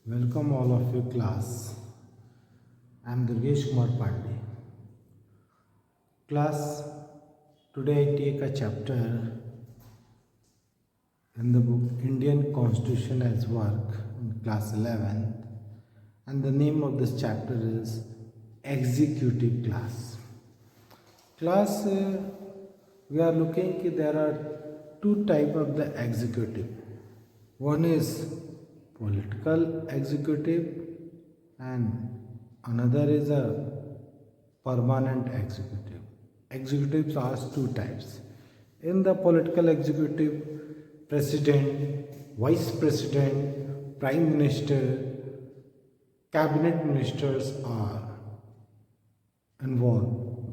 Welcome all of you class. I am Durgesh Kumar Pandey. Class, today I take a chapter in the book Indian Constitution as Work in class 11th, and the name of this chapter is Executive Class. Class, we are looking that there are two types of the executive. One is political executive and another is a permanent executive. Executives are two types. In the political executive, president, vice president, prime minister, cabinet ministers are involved.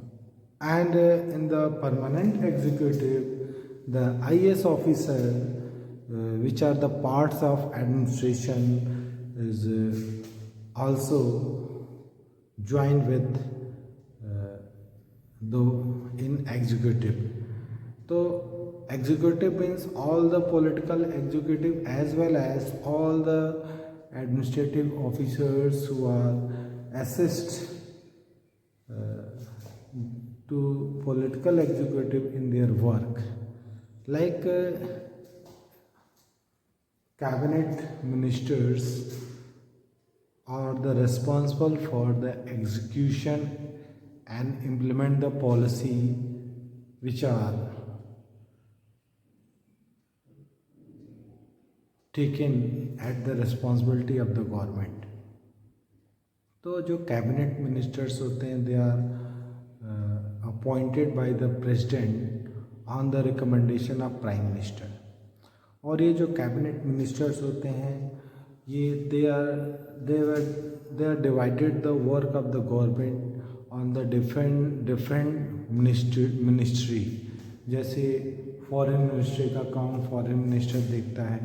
And in the permanent executive, the IAS officer, which are the parts of administration, is also joined with the in executive. So executive means all the political executive as well as all the administrative officers who are assist to political executive in their work, like cabinet ministers are the responsible for the execution and implement the policy which are taken at the responsibility of the government. तो जो cabinet ministers होते हैं they are appointed by the president on the recommendation of prime minister. और ये जो cabinet ministers होते हैं ये they are divided the work of the government on the different ministry. जैसे फॉरेन मिनिस्ट्री का काम फॉरेन मिनिस्टर देखता है,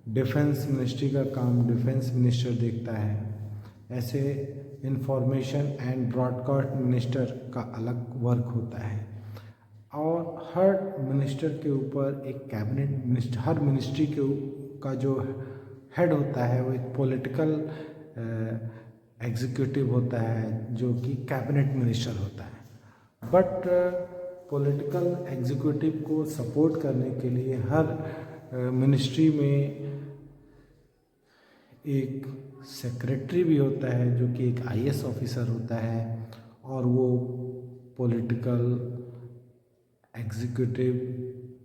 डिफेंस मिनिस्ट्री का काम डिफेंस मिनिस्टर देखता है, ऐसे इंफॉर्मेशन एंड ब्रॉडकास्ट मिनिस्टर का अलग वर्क होता है. और हर मिनिस्टर के ऊपर एक कैबिनेट मिनिस्टर, हर मिनिस्ट्री का जो हेड होता है वो एक पॉलिटिकल एग्जीक्यूटिव होता है जो कि कैबिनेट मिनिस्टर होता है. बट पॉलिटिकल एग्जीक्यूटिव को सपोर्ट करने के लिए हर मिनिस्ट्री में एक सेक्रेटरी भी होता है जो कि एक आईएएस ऑफिसर होता है, और वो पॉलिटिकल एग्जीक्यूटिव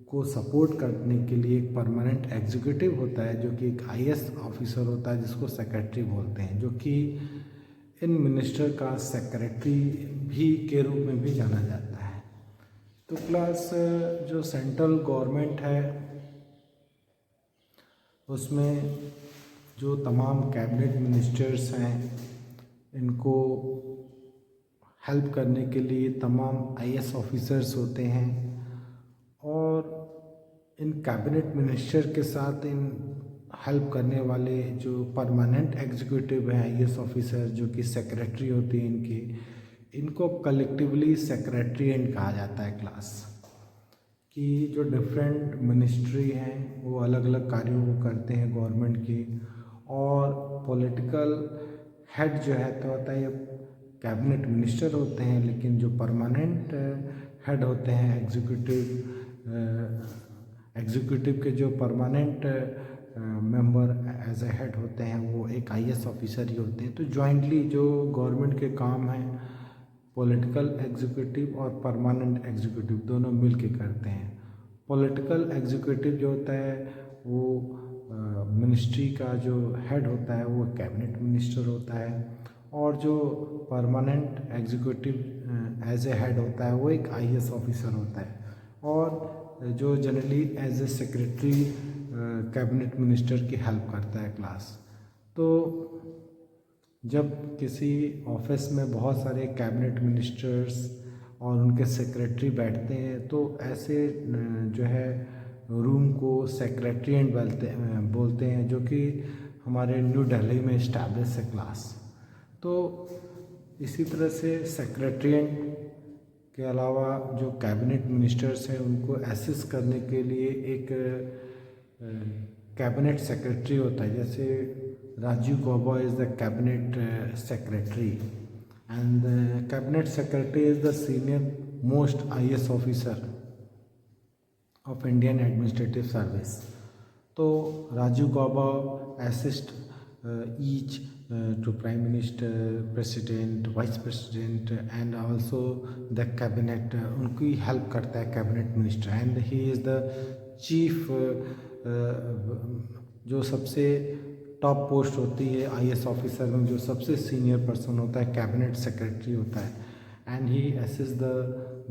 को सपोर्ट करने के लिए एक परमानेंट एग्जीक्यूटिव होता है जो कि एक आईएएस ऑफिसर होता है जिसको सेक्रेटरी बोलते हैं, जो कि इन मिनिस्टर का सेक्रेटरी भी के रूप में भी जाना जाता है. तो प्लस जो सेंट्रल गवर्नमेंट है उसमें जो तमाम कैबिनेट मिनिस्टर्स हैं इनको हेल्प करने के लिए तमाम आईएएस ऑफिसर्स होते हैं, और इन कैबिनेट मिनिस्टर के साथ इन हेल्प करने वाले जो परमानेंट एग्जीक्यूटिव हैं आईएएस ऑफिसर जो कि सेक्रेटरी होते हैं इनको कलेक्टिवली सेक्रेटरीएट कहा जाता है. क्लास कि जो डिफरेंट मिनिस्ट्री हैं वो अलग अलग कार्यों को करते हैं गवर्नमेंट की, और पॉलिटिकल हेड जो है तो होता है ये कैबिनेट मिनिस्टर होते हैं, लेकिन जो परमानेंट हेड होते हैं एग्जीक्यूटिव के जो permanent member as a head होते हैं वो एक आईएएस ऑफिसर ही होते हैं. तो जॉइंटली जो गवर्नमेंट के काम हैं पॉलिटिकल एग्जीक्यूटिव और परमानेंट एग्जीक्यूटिव दोनों मिल के करते हैं. पॉलिटिकल एग्जीक्यूटिव जो होता है वो मिनिस्ट्री का जो हेड होता है वो कैबिनेट मिनिस्टर होता है, और जो permanent executive as a head होता है वो एक आईएएस ऑफिसर होता है, और जो generally as a secretary cabinet minister की हेल्प करता है. क्लास तो जब किसी ऑफिस में बहुत सारे कैबिनेट मिनिस्टर्स और उनके सेक्रेटरी बैठते हैं तो ऐसे जो है रूम को सेक्रेटरीएट बोलते हैं जो कि हमारे न्यू दिल्ली में इस्टेब्लिश है. क्लास तो इसी तरह से सेक्रेटरीएट के अलावा जो कैबिनेट मिनिस्टर्स हैं उनको असिस्ट करने के लिए एक कैबिनेट सेक्रेटरी होता है. जैसे Rajiv Gauba is the cabinet secretary, and the cabinet secretary is the senior most IAS officer of Indian Administrative Service. तो Rajiv Gauba assist each to Prime Minister, President, Vice President and also the cabinet. उनकी help करता है cabinet minister, and he is the chief, जो सबसे top post होती है IAS officer में, जो सबसे सीनियर पर्सन होता है कैबिनेट सेक्रेटरी होता है, and he assist the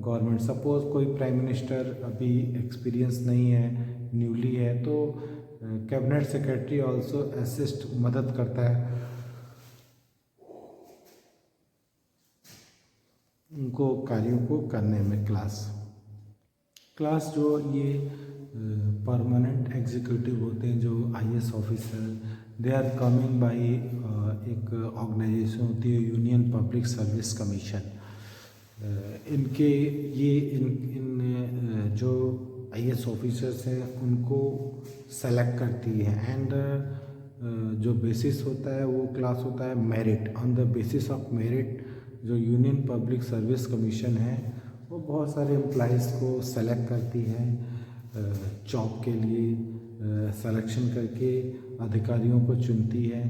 government. Suppose कोई प्राइम मिनिस्टर अभी एक्सपीरियंस नहीं है, न्यूली है, तो कैबिनेट सेक्रेटरी ऑल्सो असिस्ट, मदद करता है उनको कार्यों को करने में. क्लास जो ये परमानेंट एग्जीक्यूटिव होते हैं, जो IAS officer, they are coming by एक ऑर्गेनाइजेशन होती है यूनियन पब्लिक सर्विस कमीशन. इनके ये इन जो आईएएस ऑफिसर्स हैं उनको सेलेक्ट करती है, एंड जो बेसिस होता है वो क्लास होता है merit. On the basis of merit जो यूनियन पब्लिक सर्विस कमीशन है वो बहुत सारे एम्प्लॉइज़ को सेलेक्ट करती है जॉब के लिए, सिलेक्शन करके अधिकारियों को चुनती है.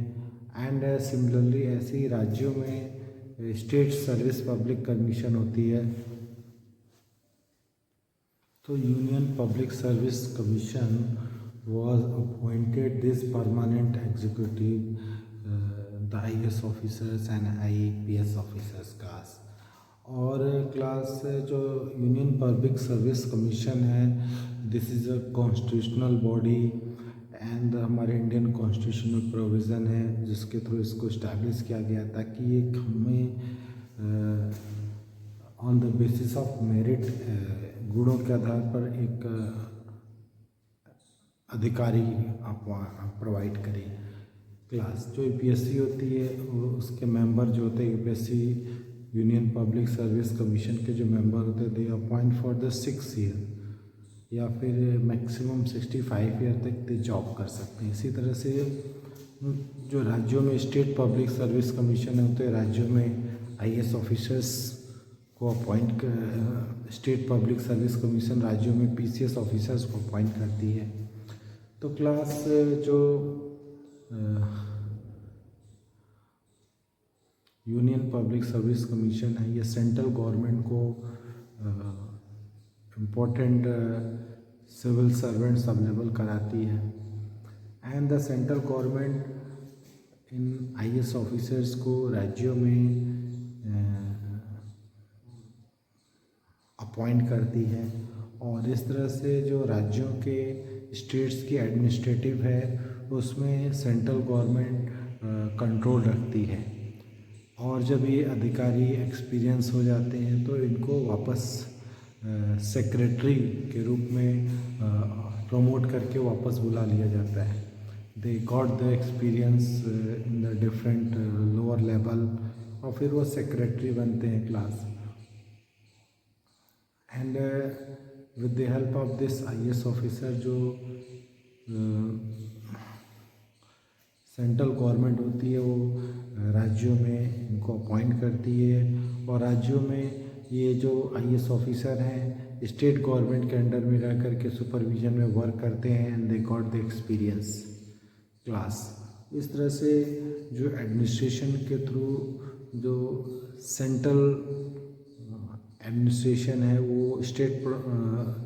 एंड सिमिलरली ऐसे ही राज्यों में स्टेट सर्विस पब्लिक कमीशन होती है. तो union public service commission was appointed this permanent executive, the IAS officers and IPS officers class. और क्लास जो यूनियन पब्लिक सर्विस कमीशन है, this is a constitutional body, and हमारे Indian constitution में provision है जिसके थ्रू इसको establish किया गया ताकि ये हमें on the basis of merit, गुणों के आधार पर एक अधिकारी प्रोवाइड करे. क्लास जो यूपीएससी होती है उसके मेंबर जो होते हैं, UPSC union public service commission के जो मेंबर होते हैं, दे अपॉइंट फॉर द 6 ईयर या फिर मैक्सिमम 65 ईयर तक दे जॉब कर सकते हैं. इसी तरह से जो राज्यों में स्टेट पब्लिक सर्विस कमीशन होते हैं, राज्यों में आईएएस ऑफिसर्स को appoint, state public service commission राज्यों में पीसीएस ऑफिसर्स को अपॉइंट करती है. तो क्लास जो यूनियन पब्लिक सर्विस कमीशन है, ये सेंट्रल गवर्नमेंट को इम्पोर्टेंट सिविल सर्वेंट्स अवेलेबल कराती है, and the central government in IAS officers को राज्यों में अपॉइंट करती है. और इस तरह से जो राज्यों के स्टेट्स की एडमिनिस्ट्रेटिव है उसमें सेंट्रल गवर्नमेंट कंट्रोल रखती है. और जब ये अधिकारी एक्सपीरियंस हो जाते हैं तो इनको वापस सेक्रेटरी के रूप में प्रमोट करके वापस बुला लिया जाता है. They got the experience in the different lower level, और फिर वो सेक्रेटरी बनते हैं class. And with the help of this IAS officer जो सेंट्रल गवर्नमेंट होती है वो राज्यों में इनको अपॉइंट करती है, और राज्यों में ये जो आईएएस ऑफिसर हैं स्टेट गवर्नमेंट के अंडर में रह कर के सुपरविजन में वर्क करते हैं, and they got the experience. Class इस तरह से जो एडमिनिस्ट्रेशन के थ्रू जो सेंट्रल एडमिनिस्ट्रेशन है वो स्टेट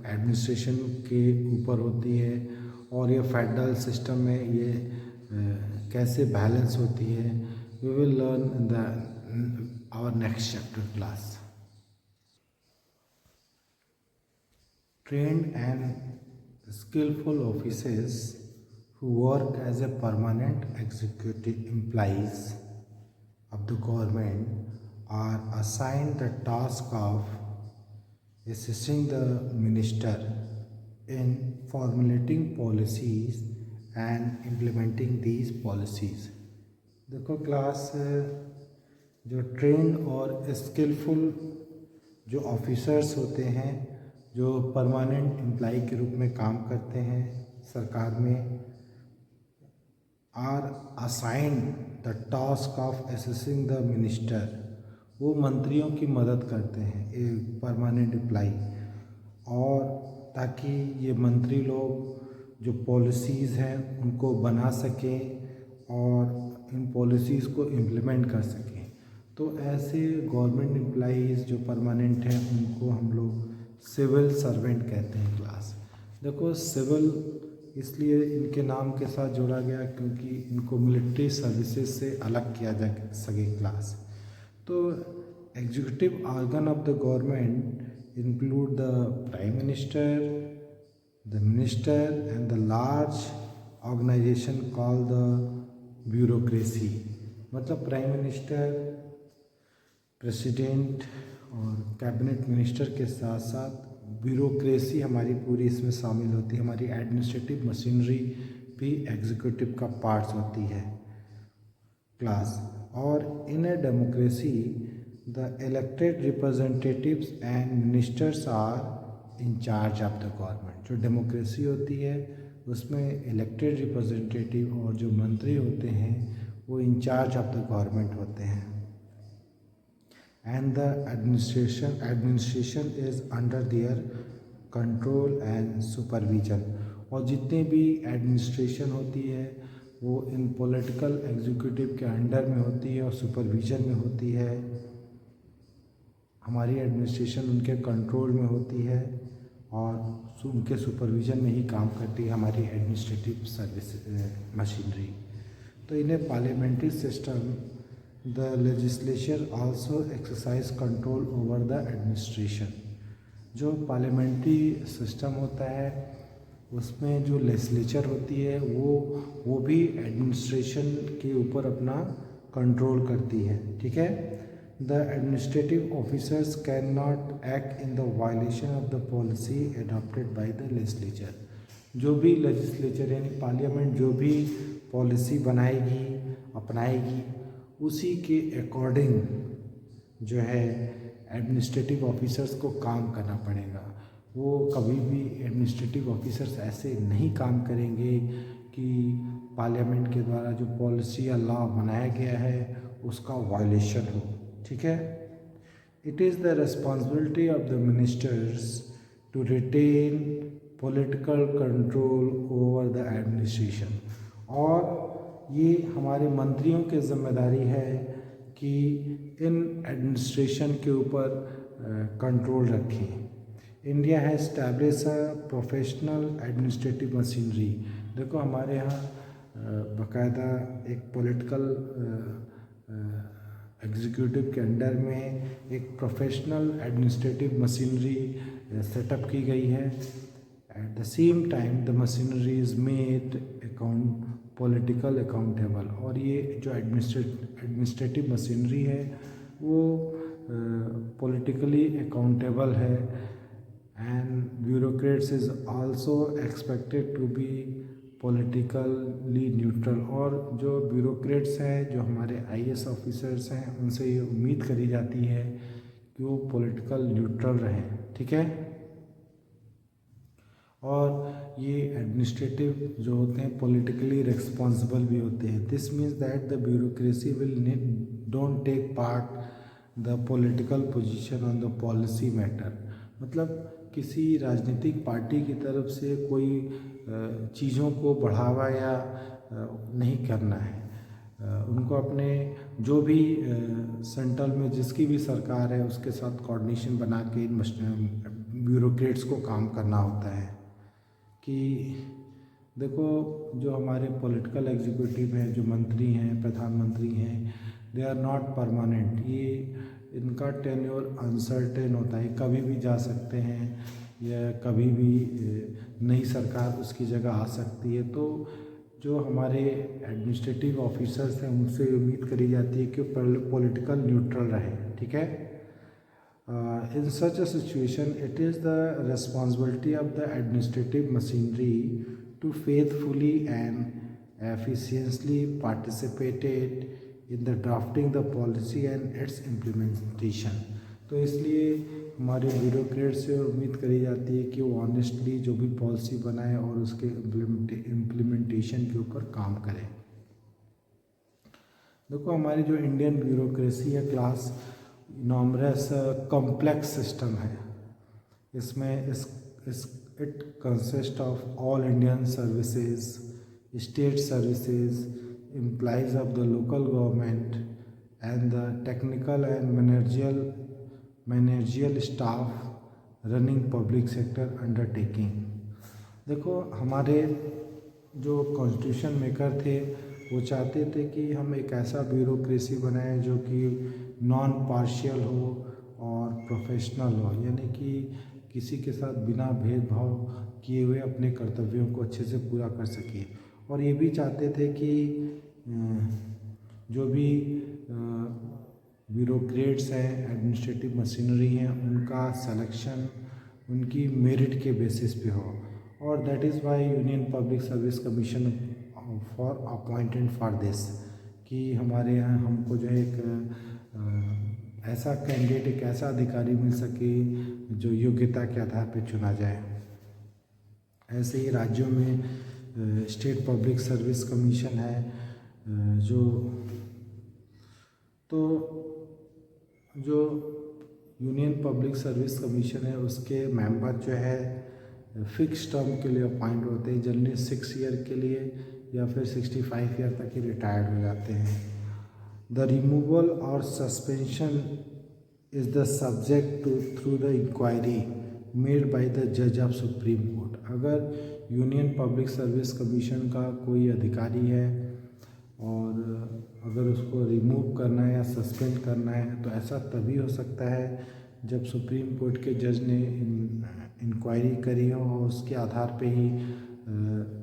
एडमिनिस्ट्रेशन के ऊपर होती है, और ये फेडरल सिस्टम में ये कैसे बैलेंस होती है, we will learn in the our next chapter class. Trained and skillful officers who work as a permanent executive employees of the government are assigned the task of assisting the minister in formulating policies and implementing these policies. देखो class जो trend और skilful जो officers होते हैं जो permanent employee के रूप में काम करते हैं सरकार में, are assigned the task of assessing the minister, वो मंत्रियों की मदद करते हैं, एक परमानेंट एम्प्लाई, और ताकि ये मंत्री लोग जो पॉलिसीज़ हैं उनको बना सकें और इन पॉलिसीज़ को इम्प्लीमेंट कर सकें। तो ऐसे गवर्नमेंट एम्प्लॉइज़ जो परमानेंट हैं उनको हम लोग सिविल सर्वेंट कहते हैं क्लास। देखो सिविल इसलिए इनके नाम के साथ जोड़ा गया क्योंकि इनको मिलिट्री सर्विसेज से अलग किया जा सके क्लास। तो executive organ of the government include the prime minister, the minister and the large organisation called the bureaucracy. मतलब प्राइम मिनिस्टर, प्रेसिडेंट और कैबिनेट मिनिस्टर के साथ साथ ब्यूरोक्रेसी हमारी पूरी इसमें शामिल होती है। हमारी एडमिनिस्ट्रेटिव मशीनरी भी एग्जीक्यूटिव का पार्ट्स होती है क्लास। और in a democracy the elected representatives and ministers are in charge of the government. जो डेमोक्रेसी होती है उसमें इलेक्टेड रिप्रेजेंटेटिव और जो मंत्री होते हैं वो इन चार्ज ऑफ द गवर्नमेंट होते हैं। And the administration is under their control and supervision। और जितने भी एडमिनिस्ट्रेशन होती है वो इन पॉलिटिकल एग्जीक्यूटिव के अंडर में होती है और सुपरविज़न में होती है। हमारी एडमिनिस्ट्रेशन उनके कंट्रोल में होती है और उनके सुपरविज़न में ही काम करती है हमारी एडमिनिस्ट्रेटिव सर्विस मशीनरी। तो इन्हें parliamentary system The legislature also exercise control over the administration। जो पार्लियामेंट्री सिस्टम होता है उसमें जो लेजिस्लेचर होती है वो भी एडमिनिस्ट्रेशन के ऊपर अपना कंट्रोल करती है। ठीक है। The administrative officers can not act in the violation of the policy adopted by the legislature. जो भी लेजिस्लेचर यानी पार्लियामेंट जो भी पॉलिसी बनाएगी अपनाएगी उसी के अकॉर्डिंग जो है एडमिनिस्ट्रेटिव ऑफिसर्स को काम करना पड़ेगा। वो कभी भी एडमिनिस्ट्रेटिव ऑफिसर्स ऐसे नहीं काम करेंगे कि पार्लियामेंट के द्वारा जो पॉलिसी या लॉ बनाया गया है उसका वायलेशन हो। ठीक है। It is the responsibility of the ministers to retain political control over the administration. और ये हमारे मंत्रियों की जिम्मेदारी है कि इन एडमिनिस्ट्रेशन के ऊपर कंट्रोल रखें। इंडिया है establish a professional administrative machinery. देखो हमारे यहाँ बाकायदा एक पॉलिटिकल एग्जीक्यूटिव के अंडर में एक प्रोफेशनल एडमिनिस्ट्रेटिव मशीनरी सेटअप की गई है। At the same time the machinery is made political accountable. और ये जो एडमिनिस्ट्रेटिव मशीनरी है वो पॉलिटिकली अकाउंटेबल है। And bureaucrats is also expected to be politically neutral. और जो ब्यूरोक्रेट्स हैं जो हमारे आईएएस ऑफिसर्स हैं उनसे ये उम्मीद करी जाती है कि वो पॉलिटिकल न्यूट्रल रहें। ठीक है। और ये एडमिनिस्ट्रेटिव जो होते हैं पॉलिटिकली रिस्पॉन्सिबल भी होते हैं। This means that the bureaucracy will don't take part the political position on the policy matter. मतलब किसी राजनीतिक पार्टी की तरफ से कोई चीज़ों को बढ़ावा या नहीं करना है। उनको अपने जो भी सेंट्रल में जिसकी भी सरकार है उसके साथ कोऑर्डिनेशन बना के ब्यूरोक्रेट्स को काम करना होता है। कि देखो जो हमारे पॉलिटिकल एग्जीक्यूटिव हैं जो मंत्री हैं प्रधानमंत्री हैं दे आर नॉट परमानेंट। ये इनका टेन्योर अनसर्टेन होता है, कभी भी जा सकते हैं या कभी भी नई सरकार उसकी जगह आ सकती है। तो जो हमारे एडमिनिस्ट्रेटिव ऑफिसर्स हैं उनसे उम्मीद करी जाती है कि पॉलिटिकल न्यूट्रल रहे। ठीक है। In such a situation, it is the responsibility of the administrative machinery to faithfully and efficiently participate in the drafting the policy and its implementation। तो इसलिए हमारे ब्यूरोक्रेट से उम्मीद करी जाती है कि वो ऑनेस्टली जो भी पॉलिसी बनाए और उसके इम्प्लीमेंटेशन के ऊपर काम करें। देखो हमारी जो इंडियन ब्यूरोक्रेसी है क्लास, इनॉमरस कॉम्प्लेक्स सिस्टम है। इसमें इस it consist of all Indian services, state services, employees of the local government and the technical and meningeal staff running public sector undertaking. देखो हमारे जो कॉन्स्टिट्यूशन मेकर थे वो चाहते थे कि हम एक ऐसा ब्यूरोक्रेसी बनाएं जो कि नॉन पार्शियल हो और प्रोफेशनल हो, यानी कि किसी के साथ बिना भेदभाव किए हुए अपने कर्तव्यों को अच्छे से पूरा कर सके। और ये भी चाहते थे कि जो भी ब्यूरोक्रेट्स हैं, एडमिनिस्ट्रेटिव मशीनरी हैं, उनका सिलेक्शन उनकी मेरिट के बेसिस पे हो। और that is why union public service commission for appointed for this, कि हमारे यहाँ हमको जो है एक ऐसा कैंडिडेट, एक ऐसा अधिकारी मिल सके जो योग्यता के आधार पर चुना जाए। ऐसे ही राज्यों में स्टेट पब्लिक सर्विस कमीशन है, जो यूनियन पब्लिक सर्विस कमीशन है उसके मेंबर जो है फिक्स टर्म के लिए अपॉइंट होते हैं, जनरली 6 ईयर के लिए या फिर 65 ईयर तक ही रिटायर्ड हो जाते हैं। द रिमूवल और suspension is the subject to through the inquiry made by the जज ऑफ सुप्रीम कोर्ट। अगर यूनियन पब्लिक सर्विस कमीशन का कोई अधिकारी है और अगर उसको रिमूव करना है या सस्पेंड करना है तो ऐसा तभी हो सकता है जब सुप्रीम कोर्ट के जज ने इंक्वायरी करी हो और उसके आधार पे ही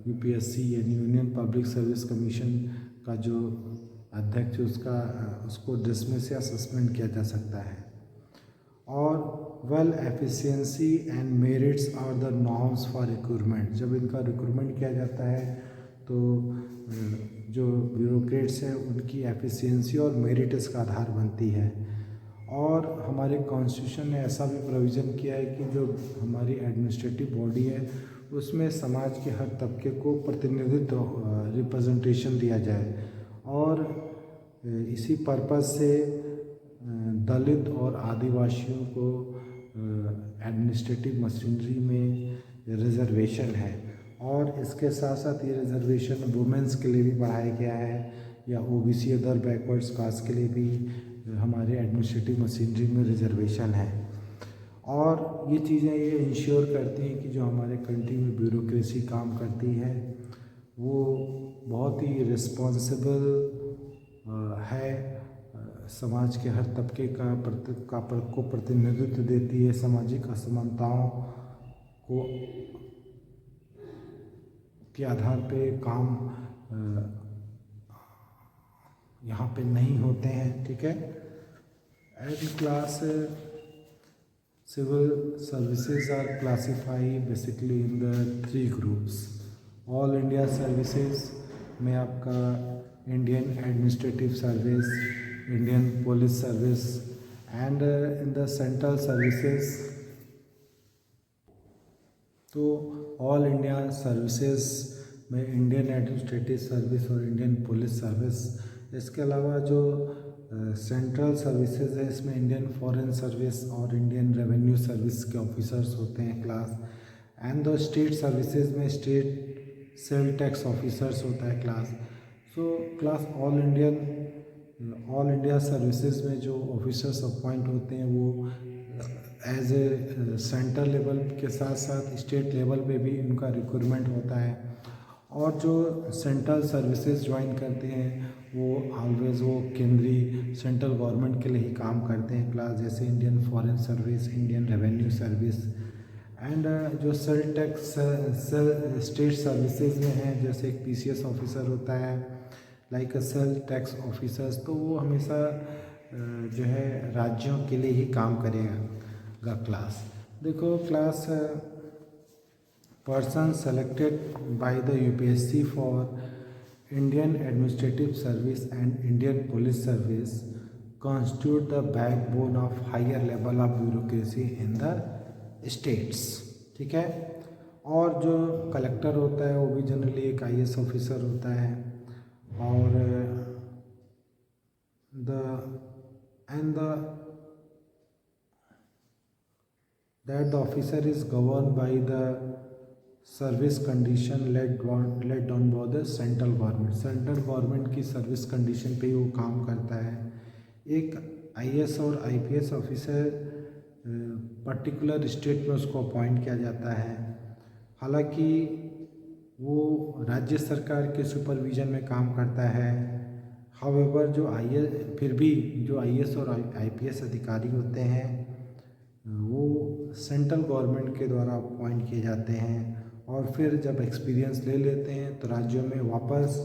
यूपीएससी यानी यूनियन पब्लिक सर्विस कमीशन का जो अध्यक्ष उसको डिसमिस या सस्पेंड किया जा सकता है। और well efficiency and merits are the norms for recruitment. जब इनका रिक्रूटमेंट किया जाता है तो जो ब्यूरोक्रेट्स हैं उनकी एफिशिएंसी और मेरिट इसका आधार बनती है। और हमारे कॉन्स्टिट्यूशन ने ऐसा भी प्रोविज़न किया है कि जो हमारी एडमिनिस्ट्रेटिव बॉडी है उसमें समाज के हर तबके को प्रतिनिधित्व रिप्रेजेंटेशन दिया जाए। और इसी पर्पज़ से दलित और आदिवासियों को एडमिनिस्ट्रेटिव मशीनरी में रिजर्वेशन है। और इसके साथ साथ ये रिजर्वेशन वुमेंस के लिए भी बढ़ाया गया है, या ओबीसी अदर बैकवर्ड्स कास्ट के लिए भी हमारे एडमिनिस्ट्रेटिव मशीनरी में रिजर्वेशन है। और ये चीज़ें ये इंश्योर करती हैं कि जो हमारे कंट्री में ब्यूरोक्रेसी काम करती है वो बहुत ही रिस्पॉन्सिबल है, समाज के हर तबके को प्रतिनिधित्व देती है, सामाजिक असमानताओं को के आधार पे काम यहाँ पे नहीं होते हैं। ठीक है। At class civil services are classified basically in the 3 groups. All India services में आपका Indian administrative service, Indian police service and in the central services तो ऑल इंडिया सर्विसेज में इंडियन एडमिनिस्ट्रेटिव सर्विस और इंडियन पुलिस सर्विस। इसके अलावा जो central services है इसमें इंडियन फॉरेन सर्विस और इंडियन रेवेन्यू सर्विस के ऑफिसर्स होते हैं class. And the state services में स्टेट सेल टैक्स ऑफिसर्स होता है class. So class all India services में जो ऑफिसर्स अपॉइंट होते हैं वो एज ए सेंट्रल लेवल के साथ साथ स्टेट लेवल पे भी उनका रिक्रूटमेंट होता है। और जो सेंट्रल सर्विसेज ज्वाइन करते हैं वो ऑलवेज वो केंद्रीय सेंट्रल गवर्नमेंट के लिए ही काम करते हैं क्लास, जैसे Indian foreign service, Indian revenue service. And जो सेल टैक्स स्टेट सर्विसेज में है, जैसे एक पीसीएस ऑफिसर होता है लाइक अ सेल टैक्स ऑफिसर्स, तो वो हमेशा जो है राज्यों के लिए ही काम करेगा क्लास। देखो class person selected by the UPSC for Indian administrative service and Indian police service constitute the backbone of higher level of bureaucracy in the states। ठीक है। और जो कलेक्टर होता है वो भी जनरली एक आईएएस ऑफिसर होता है। और that the officer is governed by the service condition let down by the central government. Central government की सर्विस कंडीशन पे वो काम करता है। एक आईएएस और आईपीएस ऑफिसर पर्टिकुलर स्टेट में उसको अपॉइंट किया जाता है। हालांकि वो राज्य सरकार के सुपरविजन में काम करता है। हाउएवर फिर भी जो आईएएस और आईपीएस अधिकारी होते हैं वो सेंट्रल गवर्नमेंट के द्वारा अपॉइंट किए जाते हैं और फिर जब एक्सपीरियंस ले लेते हैं तो राज्यों में वापस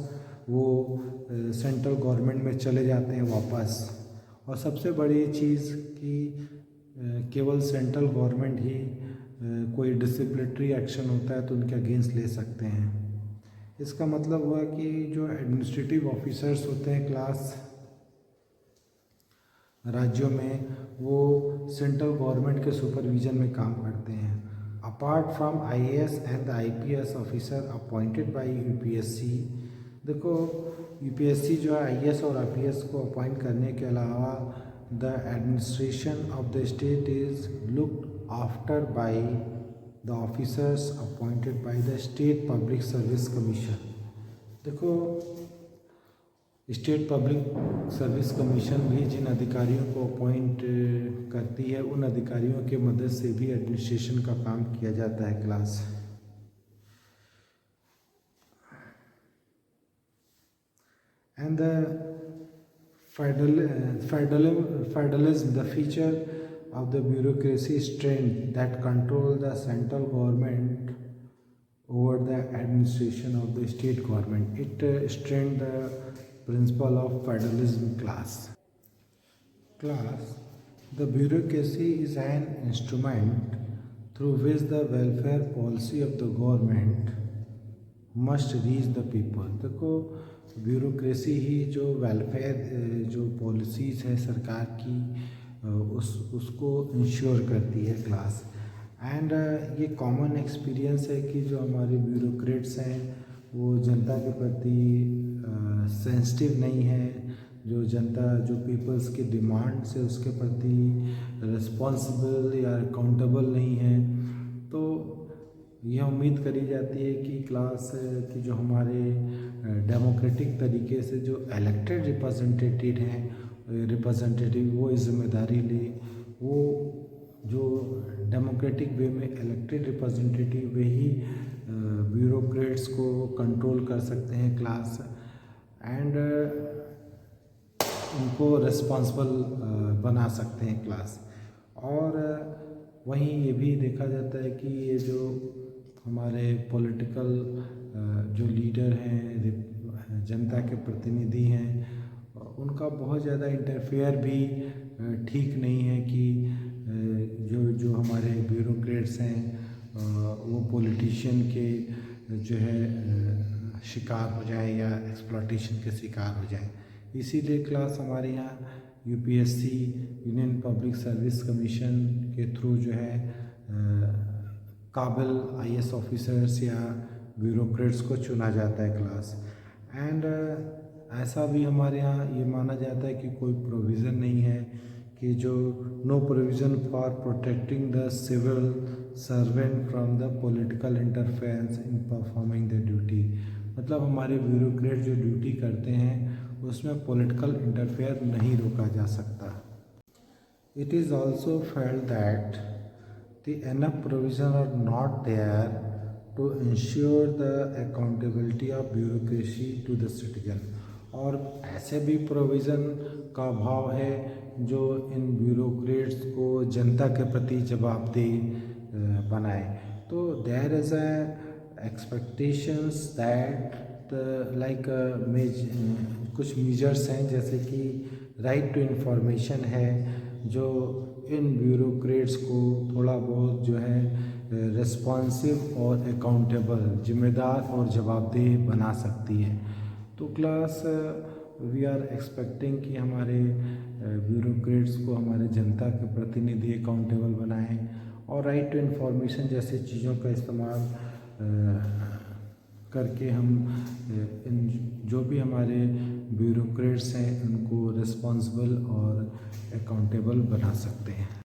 वो सेंट्रल गवर्नमेंट में चले जाते हैं वापस। और सबसे बड़ी चीज़ कि केवल सेंट्रल गवर्नमेंट ही कोई डिसिप्लिनरी एक्शन होता है तो उनके अगेंस्ट ले सकते हैं। इसका मतलब हुआ कि जो एडमिनिस्ट्रेटिव ऑफिसर्स होते हैं क्लास राज्यों में वो सेंट्रल गवर्नमेंट के सुपरविजन में काम करते हैं। Apart from IAS and the IPS officer appointed by UPSC. देखो यूपीएससी जो है आईएएस और आईपीएस को अपॉइंट करने के अलावा the administration of the state is looked after by the officers appointed by the state public service commission. देखो state public service commission भी जिन अधिकारियों को अपॉइंट करती है उन अधिकारियों के मदद से भी एडमिनिस्ट्रेशन का काम किया जाता है class. And the federalism the feature of the bureaucracy strength that control the central government over the administration of the state government. It strengthened the principle of federalism class. The bureaucracy is an instrument through which the welfare policy of the government must reach the people. देखो bureaucracy ही जो welfare जो policies है सरकार की उसको ensure करती है class. And ये कॉमन एक्सपीरियंस है कि जो हमारे ब्यूरोक्रेट्स हैं वो जनता के प्रति सेंसिटिव नहीं है। जो जनता जो पीपल्स की डिमांड्स है उसके प्रति रिस्पॉन्सिबल या अकाउंटेबल नहीं है। तो यह उम्मीद करी जाती है कि क्लास की जो हमारे डेमोक्रेटिक तरीके से जो इलेक्टेड रिप्रेजेंटेटिव वो इस जिम्मेदारी ले। वो जो डेमोक्रेटिक वे में इलेक्टेड रिप्रेजेंटेटिव वे ही ब्यूरोक्रेट्स को कंट्रोल कर सकते हैं क्लास। एंड उनको रिस्पॉन्सिबल बना सकते हैं क्लास। और वहीं ये भी देखा जाता है कि ये जो हमारे पॉलिटिकल जो लीडर हैं जनता के प्रतिनिधि हैं उनका बहुत ज़्यादा इंटरफेयर भी ठीक नहीं है कि जो हमारे ब्यूरोक्रेट्स हैं वो पॉलिटिशियन के जो है शिकार हो जाए या एक्सप्लॉयटेशन के शिकार हो जाए। इसीलिए क्लास हमारे यहाँ UPSC union public service commission के थ्रू जो है काबिल आईएएस ऑफिसर्स या ब्यूरोक्रेट्स को चुना जाता है क्लास। एंड ऐसा भी हमारे यहाँ ये माना जाता है कि कोई प्रोविज़न नहीं है कि जो no provision for protecting the civil servant from the political interference in performing the duty. मतलब हमारे ब्यूरोक्रेट जो ड्यूटी करते हैं उसमें पॉलिटिकल इंटरफेयर नहीं रोका जा सकता। It is also felt that the enough provision are not there to ensure the accountability of bureaucracy to the citizen. और ऐसे भी प्रोविज़न का अभाव है जो इन ब्यूरोक्रेट्स को जनता के प्रति जवाबदेह बनाए। तो देयर इज़ एक्सपेक्टेशंस दैट कुछ मेजर्स हैं जैसे कि राइट टू इन्फॉर्मेशन है जो इन ब्यूरोक्रेट्स को थोड़ा बहुत जो है रिस्पॉन्सिव और अकाउंटेबल जिम्मेदार और जवाबदेह बना सकती है। तो क्लास वी आर एक्सपेक्टिंग कि हमारे ब्यूरोक्रेट्स को हमारे जनता के प्रतिनिधि अकाउंटेबल बनाएं और राइट टू इन्फॉर्मेशन जैसे चीज़ों का इस्तेमाल करके हम इन जो भी हमारे ब्यूरोक्रेट्स हैं उनको रिस्पॉन्सिबल और अकाउंटेबल बना सकते हैं।